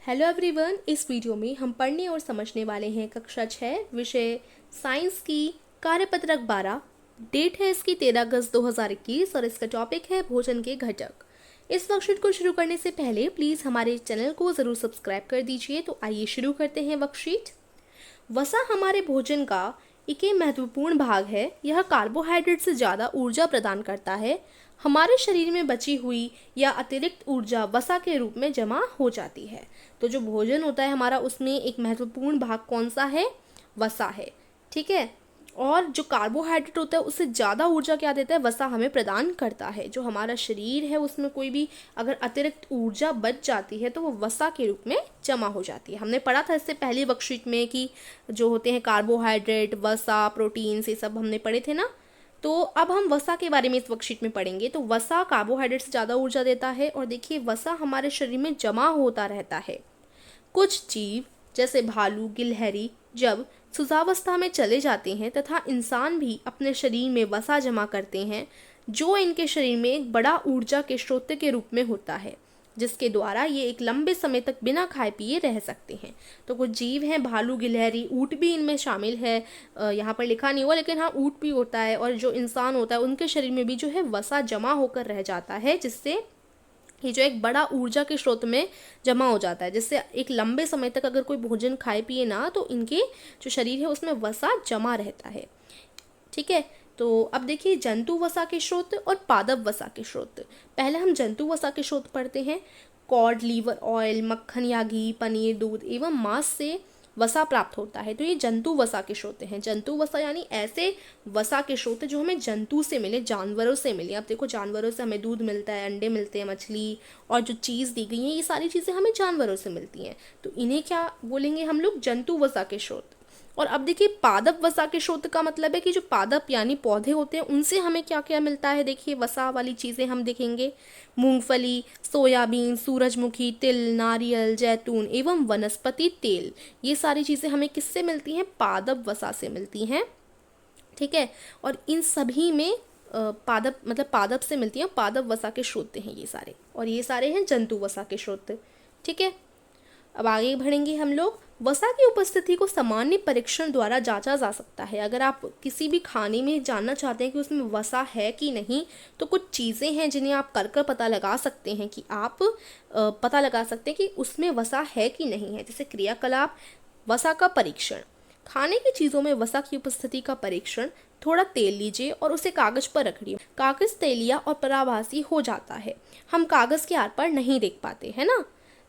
Hello everyone, इस video में हम पढ़ने और समझने वाले हैं कक्षा 6 विषय साइंस की कार्यपत्रक 12। डेट है इसकी 13 अगस्त 2021 और इसका टॉपिक है भोजन के घटक। इस वर्कशीट को शुरू करने से पहले प्लीज़ हमारे चैनल को ज़रूर सब्सक्राइब कर दीजिए। तो आइए शुरू करते हैं वर्कशीट। वसा हमारे भोजन का एक महत्वपूर्ण भाग है। यह कार्बोहाइड्रेट से ज़्यादा ऊर्जा प्रदान करता है। हमारे शरीर में बची हुई या अतिरिक्त ऊर्जा वसा के रूप में जमा हो जाती है। तो जो भोजन होता है हमारा, उसमें एक महत्वपूर्ण भाग कौन सा है? वसा है। ठीक है। और जो कार्बोहाइड्रेट होता है उससे ज़्यादा ऊर्जा क्या देता है? वसा हमें प्रदान करता है। जो हमारा शरीर है उसमें कोई भी अगर अतिरिक्त ऊर्जा बच जाती है तो वो वसा के रूप में जमा हो जाती है। हमने पढ़ा था इससे पहली वर्कशीट में कि जो होते हैं कार्बोहाइड्रेट, वसा, प्रोटीन्स, ये सब हमने पढ़े थे ना। तो अब हम वसा के बारे में इस वर्कशीट में पढ़ेंगे। तो वसा कार्बोहाइड्रेट से ज़्यादा ऊर्जा देता है और देखिए वसा हमारे शरीर में जमा होता रहता है। कुछ जीव जैसे भालू, गिलहरी जब सुजावस्था में चले जाते हैं तथा इंसान भी अपने शरीर में वसा जमा करते हैं, जो इनके शरीर में एक बड़ा ऊर्जा के स्रोत के रूप में होता है, जिसके द्वारा ये एक लंबे समय तक बिना खाए पिए रह सकते हैं। तो कुछ जीव हैं, भालू, गिलहरी, ऊँट भी इनमें शामिल है। यहाँ पर लिखा नहीं हुआ लेकिन हाँ, ऊँट भी होता है। और जो इंसान होता है उनके शरीर में भी जो है वसा जमा होकर रह जाता है, जिससे ये जो एक बड़ा ऊर्जा के स्रोत में जमा हो जाता है, जिससे एक लंबे समय तक अगर कोई भोजन खाए पिए ना तो इनके जो शरीर है उसमें वसा जमा रहता है। ठीक है। तो अब देखिए जंतु वसा के स्रोत और पादप वसा के स्रोत। पहले हम जंतु वसा के स्रोत पढ़ते हैं। कॉड, लीवर ऑयल, मक्खन या घी, पनीर, दूध एवं मांस से वसा प्राप्त होता है। तो ये जंतु वसा के स्रोत हैं। जंतु वसा यानी ऐसे वसा के स्रोत जो हमें जंतु से मिले, जानवरों से मिले। अब देखो जानवरों से हमें दूध मिलता है, अंडे मिलते हैं, मछली और जो चीज़ दी गई है, ये सारी चीज़ें हमें जानवरों से मिलती हैं। तो इन्हें क्या बोलेंगे हम लोग? जंतु वसा के स्रोत। और अब देखिए पादप वसा के स्रोत का मतलब है कि जो पादप यानी पौधे होते हैं उनसे हमें क्या क्या मिलता है। देखिए वसा वाली चीज़ें हम देखेंगे। मूंगफली, सोयाबीन, सूरजमुखी, तिल, नारियल, जैतून एवं वनस्पति तेल, ये सारी चीज़ें हमें किससे मिलती हैं? पादप वसा से मिलती हैं। ठीक है। और इन सभी में पादप मतलब पादप से मिलती हैं, पादप वसा के स्रोत हैं ये सारे, और ये सारे हैं जंतु वसा के स्रोत। ठीक है। अब आगे बढ़ेंगे हम लोग। वसा की उपस्थिति को सामान्य परीक्षण द्वारा जांचा जा सकता है। अगर आप किसी भी खाने में जानना चाहते हैं कि उसमें वसा है कि नहीं, तो कुछ चीज़ें हैं जिन्हें आप कर पता लगा सकते हैं कि आप पता लगा सकते हैं कि उसमें वसा है कि नहीं है। जैसे क्रियाकलाप, वसा का परीक्षण। खाने की चीज़ों में वसा की उपस्थिति का परीक्षण। थोड़ा तेल लीजिए और उसे कागज पर रखिए। कागज तेलिया और पराभासी हो जाता है, हम कागज के आर पार नहीं देख पाते, है ना।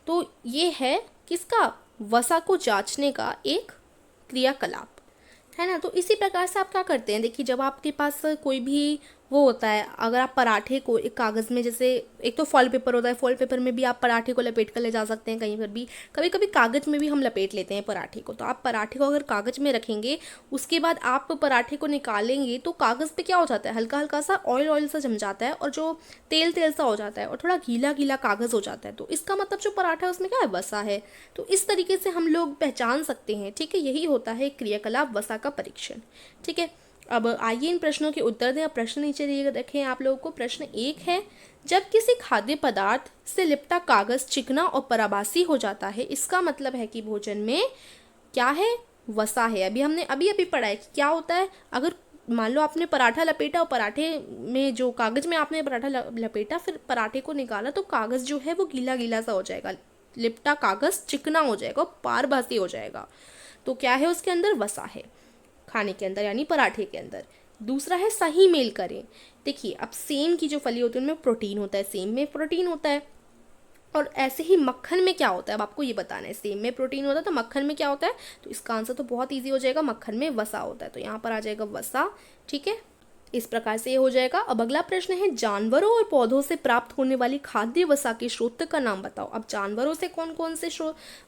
तो ये है किसका? वसा को जांचने का एक क्रियाकलाप, है ना। तो इसी प्रकार से आप क्या करते हैं? देखिए जब आपके पास कोई भी वो होता है, अगर आप पराठे को एक कागज़ में, जैसे एक तो फॉइल पेपर होता है, फॉइल पेपर में भी आप पराठे को लपेट कर ले जा सकते हैं कहीं पर भी। कभी कभी कागज़ में भी हम लपेट लेते हैं पराठे को। तो आप पराठे को अगर कागज़ में रखेंगे, उसके बाद आप पराठे को निकालेंगे तो कागज़ पे क्या हो जाता है? हल्का हल्का सा ऑयल सा जम जाता है और जो तेल तेल सा हो जाता है और थोड़ा गीला गीला कागज़ हो जाता है। तो इसका मतलब जो पराठा है उसमें क्या है? वसा है। तो इस तरीके से हम लोग पहचान सकते हैं। ठीक है। यही होता है क्रियाकलाप, वसा का परीक्षण। ठीक है। अब आइए इन प्रश्नों के उत्तर दें। अब प्रश्न नीचे दिए रखें आप लोगों को। प्रश्न 1 है, जब किसी खाद्य पदार्थ से लिपटा कागज चिकना और पराभासी हो जाता है, इसका मतलब है कि भोजन में क्या है? वसा है। अभी हमने अभी पढ़ा है कि क्या होता है। अगर मान लो आपने पराठा लपेटा और पराठे में जो कागज में आपने पराठा लपेटा, फिर पराठे को निकाला तो कागज जो है वो गीला गीला सा हो जाएगा, लिपटा कागज चिकना हो जाएगा, पारभासी हो जाएगा। तो क्या है? उसके अंदर वसा है, खाने के अंदर यानी पराठे के अंदर। दूसरा है सही मेल करें। देखिए अब सेम की जो फली होती है उनमें प्रोटीन होता है, सेम में प्रोटीन होता है। और ऐसे ही मक्खन में क्या होता है? अब आपको ये बताना है। सेम में प्रोटीन होता है तो मक्खन में क्या होता है? तो इसका आंसर तो बहुत इजी हो जाएगा, मक्खन में वसा होता है। तो यहाँ पर आ जाएगा वसा। ठीक है। इस प्रकार से ये हो जाएगा। अब अगला प्रश्न है, जानवरों और पौधों से प्राप्त होने वाली खाद्य वसा के स्रोत का नाम बताओ। अब जानवरों से कौन कौन से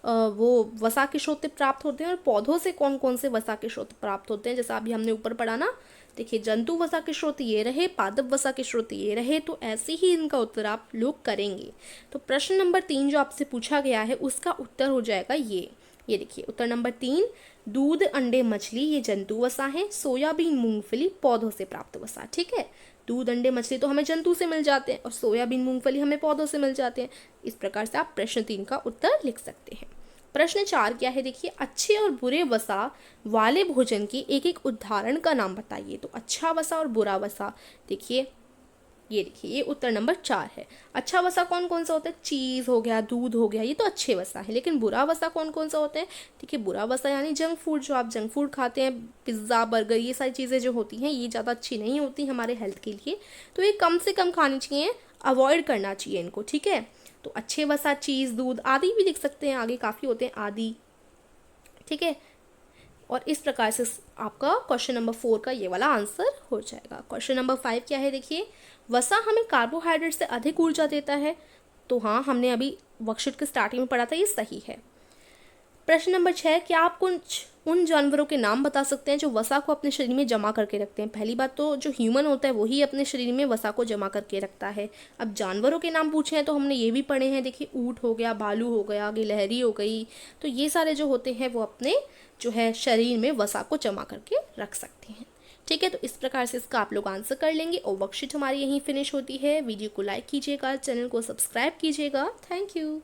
वो वसा के स्रोत प्राप्त होते हैं और पौधों से कौन कौन से वसा के स्रोत प्राप्त होते हैं, जैसा अभी हमने ऊपर पढ़ा ना। देखिए जंतु वसा के स्रोत ये रहे, पादप वसा के स्रोत ये रहे। तो ऐसे ही इनका उत्तर आप लोग करेंगे। तो प्रश्न नंबर 3 जो आपसे पूछा गया है उसका उत्तर हो जाएगा ये देखिए उत्तर नंबर 3, दूध, अंडे, मछली ये जंतु वसा है। सोयाबीन, मूंगफली पौधों से प्राप्त वसा। ठीक है। दूध, अंडे, मछली तो हमें जंतु से मिल जाते हैं और सोयाबीन, मूंगफली हमें पौधों से मिल जाते हैं। इस प्रकार से आप प्रश्न 3 का उत्तर लिख सकते हैं। प्रश्न 4 क्या है देखिए, अच्छे और बुरे वसा वाले भोजन के एक एक उदाहरण का नाम बताइए। तो अच्छा वसा और बुरा वसा, देखिए ये देखिए, ये उत्तर नंबर 4 है। अच्छा वसा कौन कौन सा होता है? चीज़ हो गया, दूध हो गया, ये तो अच्छे वसा है। लेकिन बुरा वसा कौन कौन सा होता है? देखिए बुरा वसा यानी जंक फूड, जो आप जंक फूड खाते हैं, पिज़्ज़ा, बर्गर, ये सारी चीज़ें जो होती हैं ये ज़्यादा अच्छी नहीं होती हमारे हेल्थ के लिए, तो ये कम से कम खानी चाहिए, अवॉइड करना चाहिए इनको, ठीक है। तो अच्छे वसा चीज़, दूध आदि भी लिख सकते हैं, आगे काफ़ी होते हैं आदि, ठीक है। और इस प्रकार से आपका क्वेश्चन नंबर 4 का ये वाला आंसर हो जाएगा। क्वेश्चन नंबर 5 क्या है देखिए, वसा हमें कार्बोहाइड्रेट से अधिक ऊर्जा देता है। तो हाँ, हमने अभी वर्कशीट के स्टार्टिंग में पढ़ा था, ये सही है। प्रश्न नंबर 6, क्या आप कुछ उन जानवरों के नाम बता सकते हैं जो वसा को अपने शरीर में जमा करके रखते हैं? पहली बात तो जो ह्यूमन होता है वही अपने शरीर में वसा को जमा करके रखता है। अब जानवरों के नाम पूछे हैं तो हमने ये भी पढ़े हैं, देखिए ऊँट हो गया, भालू हो गया, गिलहरी हो गई, तो ये सारे जो होते हैं वो अपने जो है शरीर में वसा को जमा करके रख सकते हैं, ठीक है। तो इस प्रकार से इसका आप लोग आंसर कर लेंगे और वर्कशीट हमारी यहीं फिनिश होती है। वीडियो को लाइक कीजिएगा, चैनल को सब्सक्राइब कीजिएगा। Thank you.